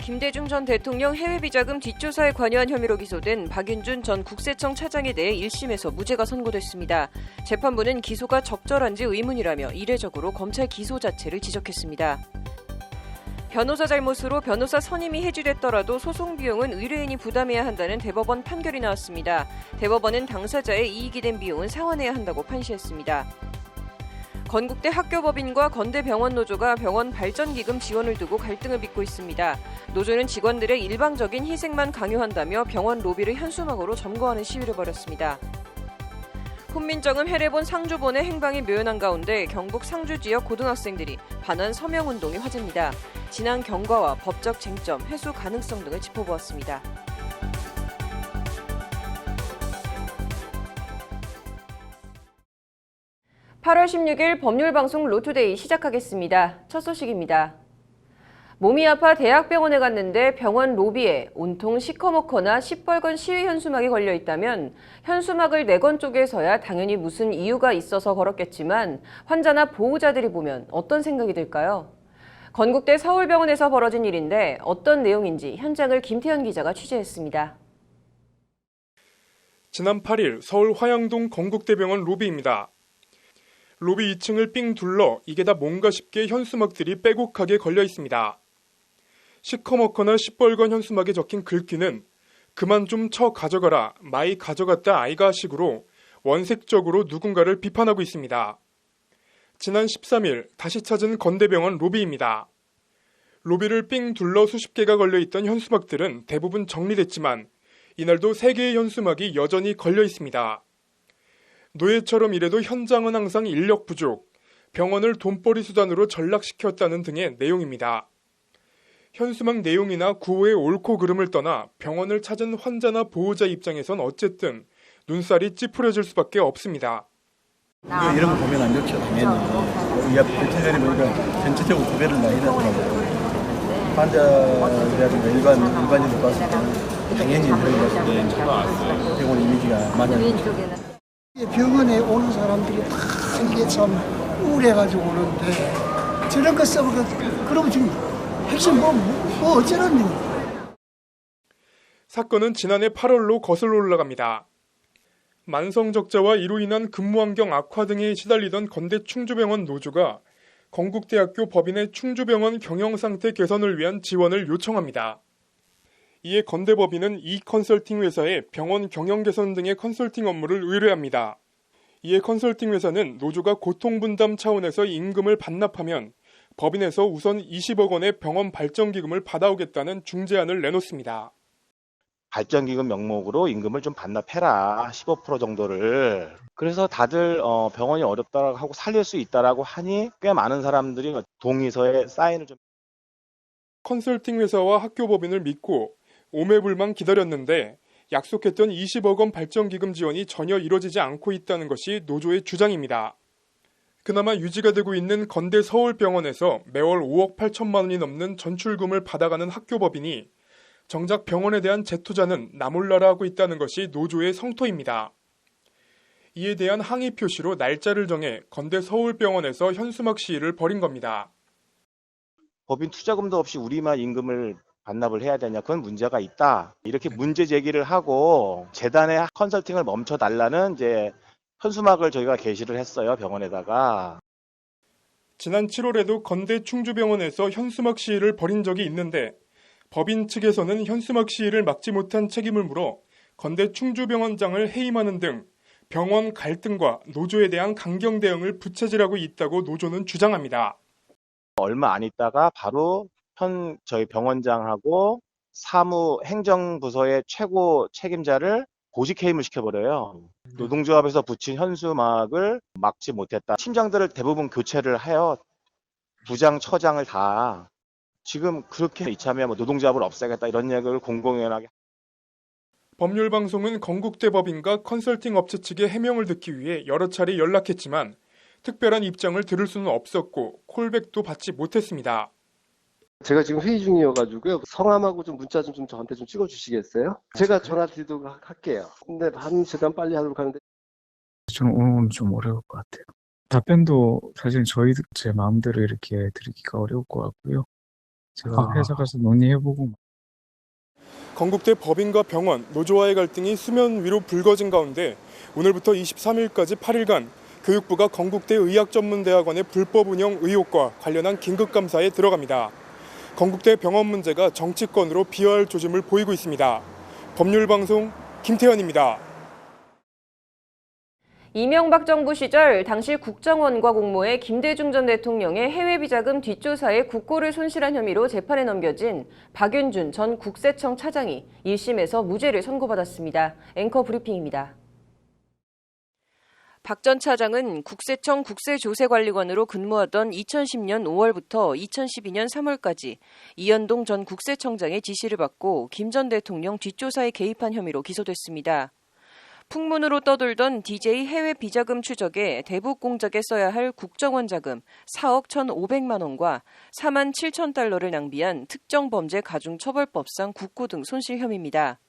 김대중 전 대통령 해외비자금 뒷조사에 관여한 혐의로 기소된 박윤준 전 국세청 차장에 대해 1심에서 무죄가 선고됐습니다. 재판부는 기소가 적절한지 의문이라며 이례적으로 검찰 기소 자체를 지적했습니다. 변호사 잘못으로 변호사 선임이 해지됐더라도 소송 비용은 의뢰인이 부담해야 한다는 대법원 판결이 나왔습니다. 대법원은 당사자의 이익이 된 비용은 상환해야 한다고 판시했습니다. 건국대 학교법인과 건대병원노조가 병원 발전기금 지원을 두고 갈등을 빚고 있습니다. 노조는 직원들의 일방적인 희생만 강요한다며 병원 로비를 현수막으로 점거하는 시위를 벌였습니다. 훈민정음 해례본 상주본의 행방이 묘연한 가운데 경북 상주 지역 고등학생들이 반환 서명운동이 화제입니다. 지난 경과와 법적 쟁점, 해소 가능성 등을 짚어보았습니다. 8월 16일 법률방송 로투데이 시작하겠습니다. 첫 소식입니다. 몸이 아파 대학병원에 갔는데 병원 로비에 온통 시커멓거나 시뻘건 시위 현수막이 걸려 있다면 현수막을 내건 쪽에서야 당연히 무슨 이유가 있어서 걸었겠지만 환자나 보호자들이 보면 어떤 생각이 들까요? 건국대 서울병원에서 벌어진 일인데 어떤 내용인지 현장을 김태현 기자가 취재했습니다. 지난 8일 서울 화양동 건국대병원 로비입니다. 로비 2층을 삥 둘러 이게 다 뭔가 싶게 현수막들이 빼곡하게 걸려 있습니다. 시커멓거나 시뻘건 현수막에 적힌 글귀는 그만 좀 쳐 가져가라, 마이 가져갔다 아이가 식으로 원색적으로 누군가를 비판하고 있습니다. 지난 13일 다시 찾은 건대병원 로비입니다. 로비를 삥 둘러 수십 개가 걸려있던 현수막들은 대부분 정리됐지만 이날도 3개의 현수막이 여전히 걸려 있습니다. 노예처럼 일해도 현장은 항상 인력 부족, 병원을 돈벌이 수단으로 전락시켰다는 등의 내용입니다. 현수막 내용이나 구호의 옳고 그름을 떠나 병원을 찾은 환자나 보호자 입장에선 어쨌든 눈살이 찌푸려질 수밖에 없습니다. 이런 거 보면 안 좋죠, 당연히. 이 앞 며칠 전에 보니까 전체적으로 구별을 많이 해놨더라고요. 환자라든가 일반인들 봤을 때 당연히 이런 것이 병원 이미지가 많이 병원에 오는 사람들이 다 이게 참 우울해가지고 오는데 저런 거 써보고 그러면 지금 핵심 뭐 어쩌라는 사건은 지난해 8월로 거슬러 올라갑니다. 만성적자와 이로 인한 근무환경 악화 등에 시달리던 건대 충주병원 노조가 건국대학교 법인의 충주병원 경영상태 개선을 위한 지원을 요청합니다. 이에 건대법인은 이 컨설팅 회사에 병원 경영 개선 등의 컨설팅 업무를 의뢰합니다. 이에 컨설팅 회사는 노조가 고통분담 차원에서 임금을 반납하면 법인에서 우선 20억 원의 병원 발전기금을 받아오겠다는 중재안을 내놓습니다. 발전기금 명목으로 임금을 좀 반납해라. 15% 정도를. 그래서 다들 병원이 어렵다고 하고 살릴 수 있다라고 하니 꽤 많은 사람들이 동의서에 사인을 좀. 컨설팅 회사와 학교법인을 믿고 오매불망 기다렸는데 약속했던 20억 원 발전기금 지원이 전혀 이뤄지지 않고 있다는 것이 노조의 주장입니다. 그나마 유지가 되고 있는 건대 서울병원에서 매월 5억 8천만 원이 넘는 전출금을 받아가는 학교법인이 정작 병원에 대한 재투자는 나몰라라 하고 있다는 것이 노조의 성토입니다. 이에 대한 항의 표시로 날짜를 정해 건대 서울병원에서 현수막 시위를 벌인 겁니다. 법인 투자금도 없이 우리만 임금을 반납을 해야 되냐, 그건 문제가 있다. 이렇게 문제 제기를 하고 재단의 컨설팅을 멈춰달라는 이제 현수막을 저희가 게시를 했어요, 병원에다가. 지난 7월에도 건대 충주병원에서 현수막 시위를 벌인 적이 있는데 법인 측에서는 현수막 시위를 막지 못한 책임을 물어 건대 충주병원장을 해임하는 등 병원 갈등과 노조에 대한 강경 대응을 부채질하고 있다고 노조는 주장합니다. 얼마 안 있다가 바로 저희 병원장하고 사무 행정부서의 최고 책임자를 보직 해임을 시켜버려요. 노동조합에서 붙인 현수막을 막지 못했다. 팀장들을 대부분 교체를 해요. 부장, 처장을 다. 지금 그렇게 이참에 노동조합을 없애겠다 이런 얘기를 공공연하게. 법률방송은 건국대 법인과 컨설팅 업체 측의 해명을 듣기 위해 여러 차례 연락했지만 특별한 입장을 들을 수는 없었고 콜백도 받지 못했습니다. 제가 지금 회의 중이어가지고요. 성함하고 좀 문자 좀 저한테 좀 찍어주시겠어요? 제가 전화 드리도록 할게요. 근데 최대한 빨리 하도록 하는데. 저는 오늘은 좀 어려울 것 같아요. 답변도 사실 제 마음대로 이렇게 드리기가 어려울 것 같고요. 제가 회사 가서 논의해보고 건국대 법인과 병원, 노조와의 갈등이 수면 위로 불거진 가운데 오늘부터 23일까지 8일간 교육부가 건국대 의학전문대학원의 불법 운영 의혹과 관련한 긴급감사에 들어갑니다. 건국대 병원 문제가 정치권으로 비화할 조짐을 보이고 있습니다. 법률방송 김태현입니다. 이명박 정부 시절 당시 국정원과 공모해 김대중 전 대통령의 해외 비자금 뒷조사에 국고를 손실한 혐의로 재판에 넘겨진 박윤준 전 국세청 차장이 1심에서 무죄를 선고받았습니다. 앵커 브리핑입니다. 박 전 차장은 국세청 국세조세관리관으로 근무하던 2010년 5월부터 2012년 3월까지 이현동 전 국세청장의 지시를 받고 김 전 대통령 뒷조사에 개입한 혐의로 기소됐습니다. 풍문으로 떠돌던 DJ 해외 비자금 추적에 대북 공작에 써야 할 국정원 자금 4억 1,500만 원과 4만 7천 달러를 낭비한 특정범죄가중처벌법상 국고 등 손실 혐의입니다.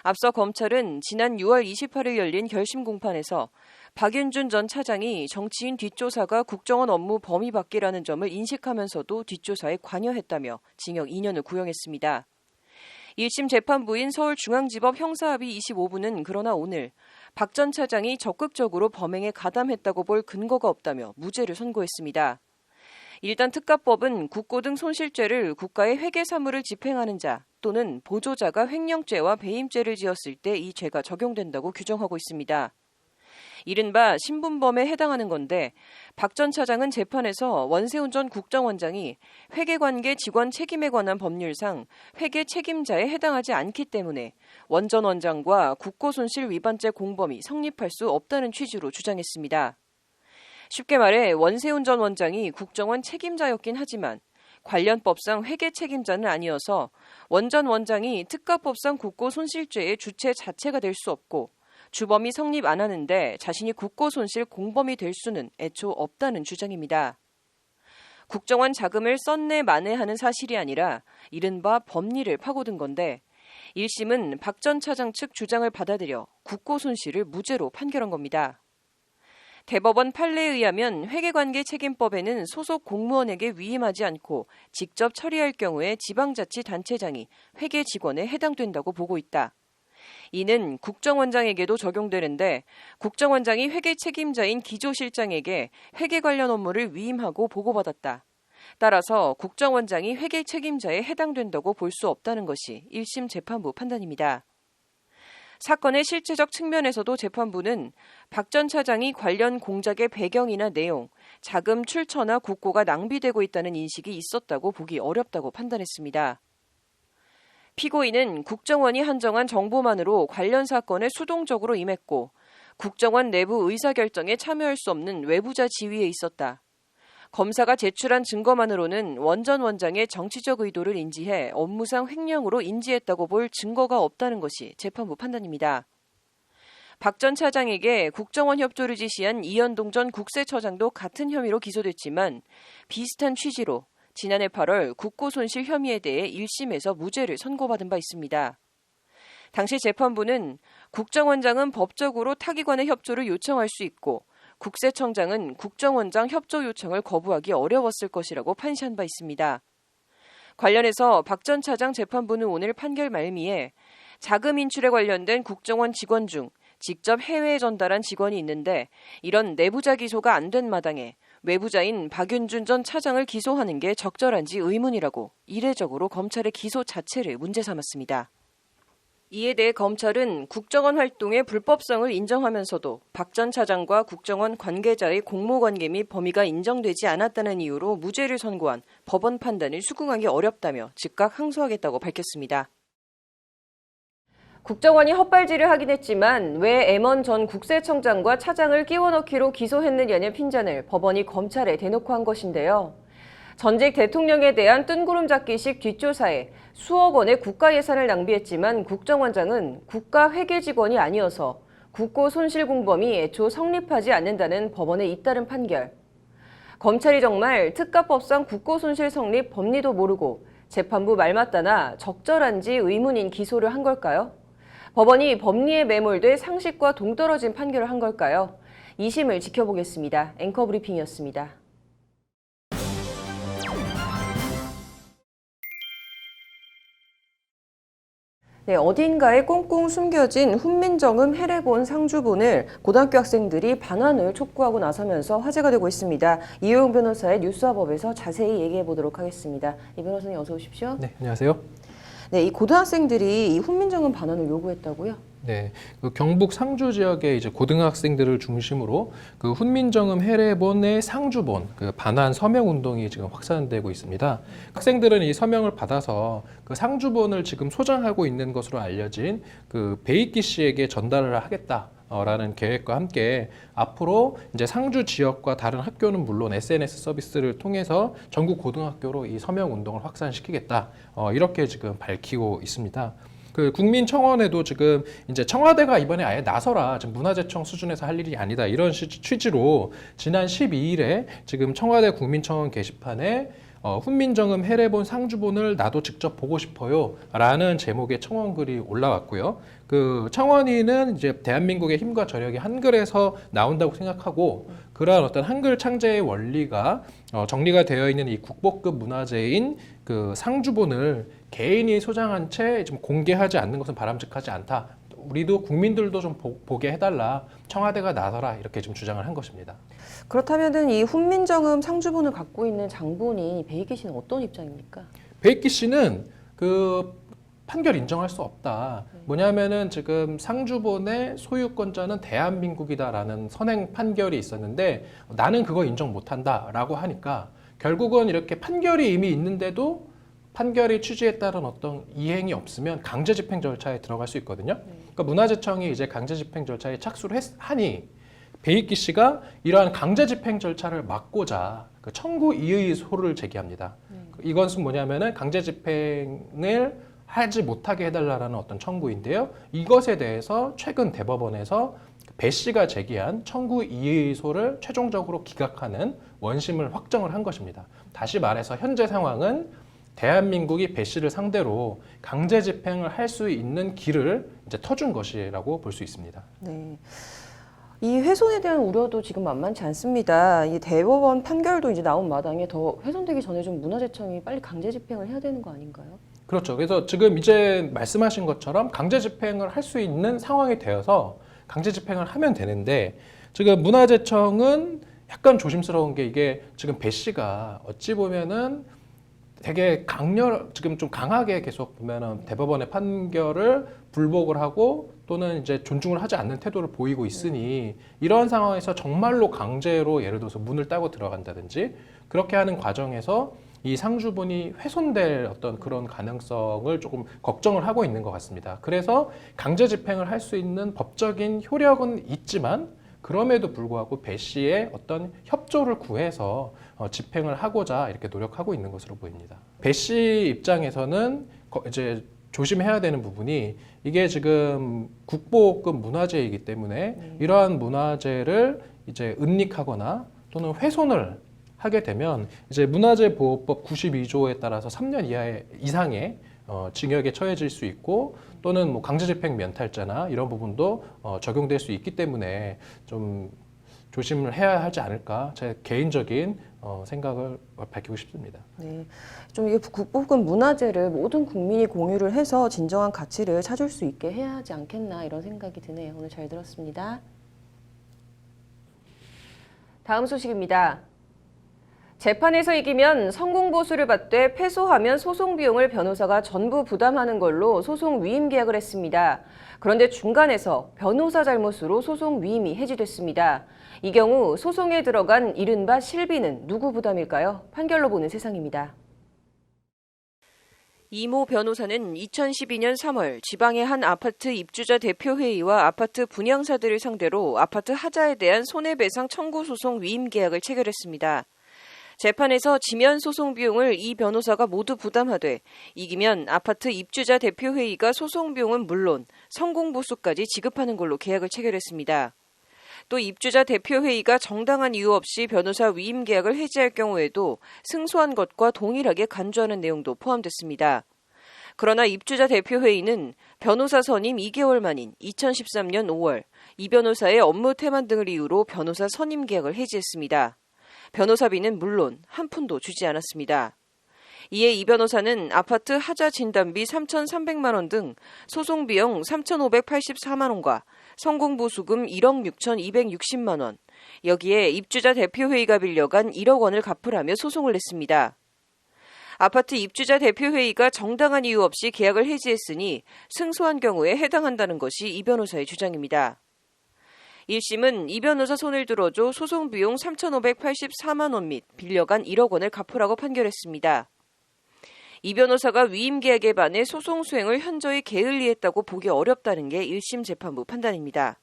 앞서 검찰은 지난 6월 28일 열린 결심 공판에서 박윤준 전 차장이 정치인 뒷조사가 국정원 업무 범위 밖이라는 점을 인식하면서도 뒷조사에 관여했다며 징역 2년을 구형했습니다. 1심 재판부인 서울중앙지법 형사합의 25부는 그러나 오늘 박 전 차장이 적극적으로 범행에 가담했다고 볼 근거가 없다며 무죄를 선고했습니다. 일단 특가법은 국고 등 손실죄를 국가의 회계 사무를 집행하는 자 또는 보조자가 횡령죄와 배임죄를 지었을 때 이 죄가 적용된다고 규정하고 있습니다. 이른바 신분범에 해당하는 건데 박 전 차장은 재판에서 원세훈 전 국정원장이 회계관계 직원 책임에 관한 법률상 회계 책임자에 해당하지 않기 때문에 원 전 원장과 국고손실 위반죄 공범이 성립할 수 없다는 취지로 주장했습니다. 쉽게 말해 원세훈 전 원장이 국정원 책임자였긴 하지만 관련 법상 회계 책임자는 아니어서 원 전 원장이 특가법상 국고손실죄의 주체 자체가 될 수 없고 주범이 성립 안 하는데 자신이 국고손실 공범이 될 수는 애초 없다는 주장입니다. 국정원 자금을 썬내 만회하는 사실이 아니라 이른바 법리를 파고든 건데 1심은 박 전 차장 측 주장을 받아들여 국고손실을 무죄로 판결한 겁니다. 대법원 판례에 의하면 회계관계 책임법에는 소속 공무원에게 위임하지 않고 직접 처리할 경우에 지방자치단체장이 회계 직원에 해당된다고 보고 있다. 이는 국정원장에게도 적용되는데 국정원장이 회계 책임자인 기조실장에게 회계 관련 업무를 위임하고 보고받았다. 따라서 국정원장이 회계 책임자에 해당된다고 볼 수 없다는 것이 1심 재판부 판단입니다. 사건의 실체적 측면에서도 재판부는 박 전 차장이 관련 공작의 배경이나 내용, 자금 출처나 국고가 낭비되고 있다는 인식이 있었다고 보기 어렵다고 판단했습니다. 피고인은 국정원이 한정한 정보만으로 관련 사건에 수동적으로 임했고 국정원 내부 의사결정에 참여할 수 없는 외부자 지위에 있었다. 검사가 제출한 증거만으로는 원 전 원장의 정치적 의도를 인지해 업무상 횡령으로 인지했다고 볼 증거가 없다는 것이 재판부 판단입니다. 박 전 차장에게 국정원 협조를 지시한 이현동 전 국세처장도 같은 혐의로 기소됐지만 비슷한 취지로 지난해 8월 국고손실 혐의에 대해 1심에서 무죄를 선고받은 바 있습니다. 당시 재판부는 국정원장은 법적으로 타기관의 협조를 요청할 수 있고 국세청장은 국정원장 협조 요청을 거부하기 어려웠을 것이라고 판시한 바 있습니다. 관련해서 박 전 차장 재판부는 오늘 판결 말미에 자금 인출에 관련된 국정원 직원 중 직접 해외에 전달한 직원이 있는데 이런 내부자 기소가 안 된 마당에 외부자인 박윤준 전 차장을 기소하는 게 적절한지 의문이라고 이례적으로 검찰의 기소 자체를 문제 삼았습니다. 이에 대해 검찰은 국정원 활동의 불법성을 인정하면서도 박 전 차장과 국정원 관계자의 공모관계 및 범위가 인정되지 않았다는 이유로 무죄를 선고한 법원 판단을 수긍하기 어렵다며 즉각 항소하겠다고 밝혔습니다. 국정원이 헛발질을 하긴 했지만 왜 M1 전 국세청장과 차장을 끼워넣기로 기소했느냐는 핀잔을 법원이 검찰에 대놓고 한 것인데요. 전직 대통령에 대한 뜬구름 잡기식 뒷조사에 수억 원의 국가 예산을 낭비했지만 국정원장은 국가 회계 직원이 아니어서 국고 손실 공범이 애초 성립하지 않는다는 법원의 잇따른 판결. 검찰이 정말 특가법상 국고 손실 성립 법리도 모르고 재판부 말맞다나 적절한지 의문인 기소를 한 걸까요? 법원이 법리에 매몰돼 상식과 동떨어진 판결을 한 걸까요? 2심을 지켜보겠습니다. 앵커 브리핑이었습니다. 네, 어딘가에 꽁꽁 숨겨진 훈민정음 해례본 상주본을 고등학교 학생들이 반환을 촉구하고 나서면서 화제가 되고 있습니다. 이효영 변호사의 뉴스와법에서 자세히 얘기해 보도록 하겠습니다. 이 변호사님 어서 오십시오. 네, 안녕하세요. 네, 이 고등학생들이 이 훈민정음 반환을 요구했다고요? 네, 그 경북 상주 지역의 이제 고등학생들을 중심으로 그 훈민정음 해례본의 상주본 그 반환 서명 운동이 지금 확산되고 있습니다. 학생들은 이 서명을 받아서 그 상주본을 지금 소장하고 있는 것으로 알려진 그 베이키 씨에게 전달을 하겠다. 라는 계획과 함께 앞으로 이제 상주 지역과 다른 학교는 물론 SNS 서비스를 통해서 전국 고등학교로 이 서명 운동을 확산시키겠다. 이렇게 지금 밝히고 있습니다. 그 국민청원에도 지금 이제 청와대가 이번에 아예 나서라, 지금 문화재청 수준에서 할 일이 아니다, 이런 취지로 지난 12일에 지금 청와대 국민청원 게시판에 훈민정음 해례본 상주본을 나도 직접 보고 싶어요 라는 제목의 청원글이 올라왔고요. 그 청원인은 이제 대한민국의 힘과 저력이 한글에서 나온다고 생각하고 그러한 어떤 한글 창제의 원리가 정리가 되어 있는 이 국보급 문화재인 그 상주본을 개인이 소장한 채 좀 공개하지 않는 것은 바람직하지 않다. 우리도 국민들도 좀 보게 해달라. 청와대가 나서라. 이렇게 좀 주장을 한 것입니다. 그렇다면은 이 훈민정음 상주본을 갖고 있는 장본인 베이키 씨는 어떤 입장입니까? 베이키 씨는 그 판결 인정할 수 없다. 뭐냐면은 지금 상주본의 소유권자는 대한민국이다라는 선행 판결이 있었는데 나는 그거 인정 못한다라고 하니까 결국은 이렇게 판결이 이미 있는데도 판결의 취지에 따른 어떤 이행이 없으면 강제 집행 절차에 들어갈 수 있거든요. 그러니까 문화재청이 이제 강제 집행 절차에 착수를 하니 베이키 씨가 이러한 강제 집행 절차를 막고자 그 청구 이의소를 제기합니다. 이것은 뭐냐면은 강제 집행을 하지 못하게 해달라는 어떤 청구인데요. 이것에 대해서 최근 대법원에서 배 씨가 제기한 청구 이의소를 최종적으로 기각하는 원심을 확정을 한 것입니다. 다시 말해서 현재 상황은 대한민국이 배 씨를 상대로 강제 집행을 할 수 있는 길을 이제 터준 것이라고 볼 수 있습니다. 네. 이 훼손에 대한 우려도 지금 만만치 않습니다. 이 대법원 판결도 이제 나온 마당에 더 훼손되기 전에 좀 문화재청이 빨리 강제 집행을 해야 되는 거 아닌가요? 그렇죠. 그래서 지금 이제 말씀하신 것처럼 강제 집행을 할 수 있는 상황이 되어서 강제 집행을 하면 되는데 지금 문화재청은 약간 조심스러운 게 이게 지금 배 씨가 어찌 보면은 되게 지금 좀 강하게 계속 보면은 대법원의 판결을 불복을 하고 또는 이제 존중을 하지 않는 태도를 보이고 있으니 이런 상황에서 정말로 강제로 예를 들어서 문을 따고 들어간다든지 그렇게 하는 과정에서 이 상주본이 훼손될 어떤 그런 가능성을 조금 걱정을 하고 있는 것 같습니다. 그래서 강제 집행을 할 수 있는 법적인 효력은 있지만 그럼에도 불구하고 배 씨의 어떤 협조를 구해서 집행을 하고자 이렇게 노력하고 있는 것으로 보입니다. 배 씨 입장에서는 이제 조심해야 되는 부분이 이게 지금 국보급 문화재이기 때문에 이러한 문화재를 이제 은닉하거나 또는 훼손을 하게 되면 이제 문화재보호법 92조에 따라서 3년 이상의 징역에 처해질 수 있고 또는 뭐 강제집행 면탈죄나 이런 부분도 적용될 수 있기 때문에 좀 조심을 해야 하지 않을까 제 개인적인 생각을 밝히고 싶습니다. 네, 좀 이게 국보급 문화재를 모든 국민이 공유를 해서 진정한 가치를 찾을 수 있게 해야 하지 않겠나 이런 생각이 드네요. 오늘 잘 들었습니다. 다음 소식입니다. 재판에서 이기면 성공보수를 받되 패소하면 소송 비용을 변호사가 전부 부담하는 걸로 소송 위임 계약을 했습니다. 그런데 중간에서 변호사 잘못으로 소송 위임이 해지됐습니다. 이 경우 소송에 들어간 이른바 실비는 누구 부담일까요? 판결로 보는 세상입니다. 이모 변호사는 2012년 3월 지방의 한 아파트 입주자 대표회의와 아파트 분양사들을 상대로 아파트 하자에 대한 손해배상 청구 소송 위임 계약을 체결했습니다. 재판에서 지면 소송 비용을 이 변호사가 모두 부담하되 이기면 아파트 입주자 대표회의가 소송 비용은 물론 성공보수까지 지급하는 걸로 계약을 체결했습니다. 또 입주자 대표회의가 정당한 이유 없이 변호사 위임 계약을 해지할 경우에도 승소한 것과 동일하게 간주하는 내용도 포함됐습니다. 그러나 입주자 대표회의는 변호사 선임 2개월 만인 2013년 5월 이 변호사의 업무 태만 등을 이유로 변호사 선임 계약을 해지했습니다. 변호사비는 물론 한 푼도 주지 않았습니다. 이에 이 변호사는 아파트 하자 진단비 3,300만 원 등 소송 비용 3,584만 원과 성공보수금 1억 6,260만 원, 여기에 입주자 대표회의가 빌려간 1억 원을 갚으라며 소송을 냈습니다. 아파트 입주자 대표회의가 정당한 이유 없이 계약을 해지했으니 승소한 경우에 해당한다는 것이 이 변호사의 주장입니다. 1심은 이 변호사 손을 들어줘 소송 비용 3,584만 원 및 빌려간 1억 원을 갚으라고 판결했습니다. 이 변호사가 위임 계약에 반해 소송 수행을 현저히 게을리했다고 보기 어렵다는 게 1심 재판부 판단입니다.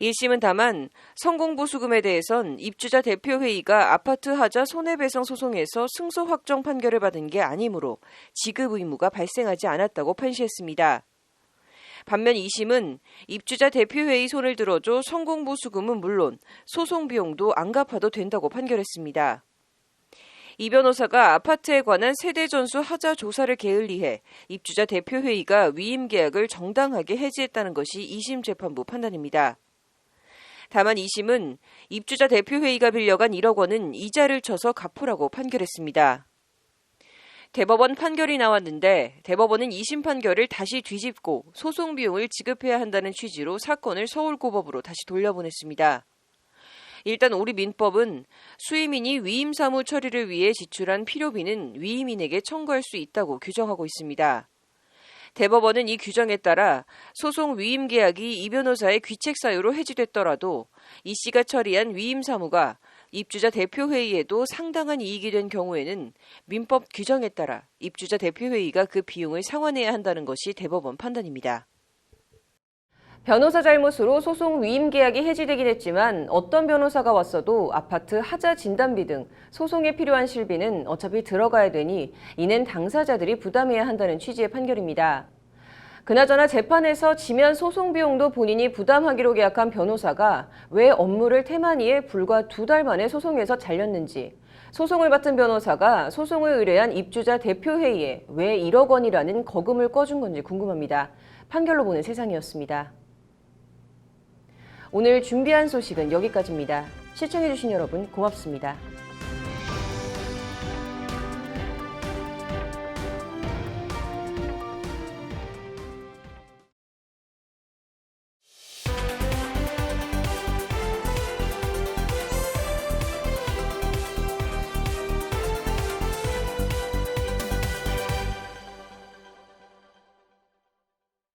1심은 다만 성공보수금에 대해선 입주자 대표회의가 아파트 하자 손해배상 소송에서 승소 확정 판결을 받은 게 아니므로 지급 의무가 발생하지 않았다고 판시했습니다. 반면 2심은 입주자 대표회의 손을 들어줘 성공보수금은 물론 소송 비용도 안 갚아도 된다고 판결했습니다. 이 변호사가 아파트에 관한 세대전수 하자 조사를 게을리해 입주자 대표회의가 위임 계약을 정당하게 해지했다는 것이 2심 재판부 판단입니다. 다만 2심은 입주자 대표회의가 빌려간 1억 원은 이자를 쳐서 갚으라고 판결했습니다. 대법원 판결이 나왔는데 대법원은 2심 판결을 다시 뒤집고 소송 비용을 지급해야 한다는 취지로 사건을 서울고법으로 다시 돌려보냈습니다. 일단 우리 민법은 수임인이 위임 사무 처리를 위해 지출한 필요비는 위임인에게 청구할 수 있다고 규정하고 있습니다. 대법원은 이 규정에 따라 소송 위임 계약이 이 변호사의 귀책 사유로 해지됐더라도 이 씨가 처리한 위임 사무가 입주자 대표회의에도 상당한 이익이 된 경우에는 민법 규정에 따라 입주자 대표회의가 그 비용을 상환해야 한다는 것이 대법원 판단입니다. 변호사 잘못으로 소송 위임 계약이 해지되긴 했지만 어떤 변호사가 왔어도 아파트 하자 진단비 등 소송에 필요한 실비는 어차피 들어가야 되니 이는 당사자들이 부담해야 한다는 취지의 판결입니다. 그나저나 재판에서 지면 소송 비용도 본인이 부담하기로 계약한 변호사가 왜 업무를 태만히에 불과 2달 만에 소송에서 잘렸는지, 소송을 맡은 변호사가 소송을 의뢰한 입주자 대표회의에 왜 1억 원이라는 거금을 꿔준 건지 궁금합니다. 판결로 보는 세상이었습니다. 오늘 준비한 소식은 여기까지입니다. 시청해주신 여러분 고맙습니다.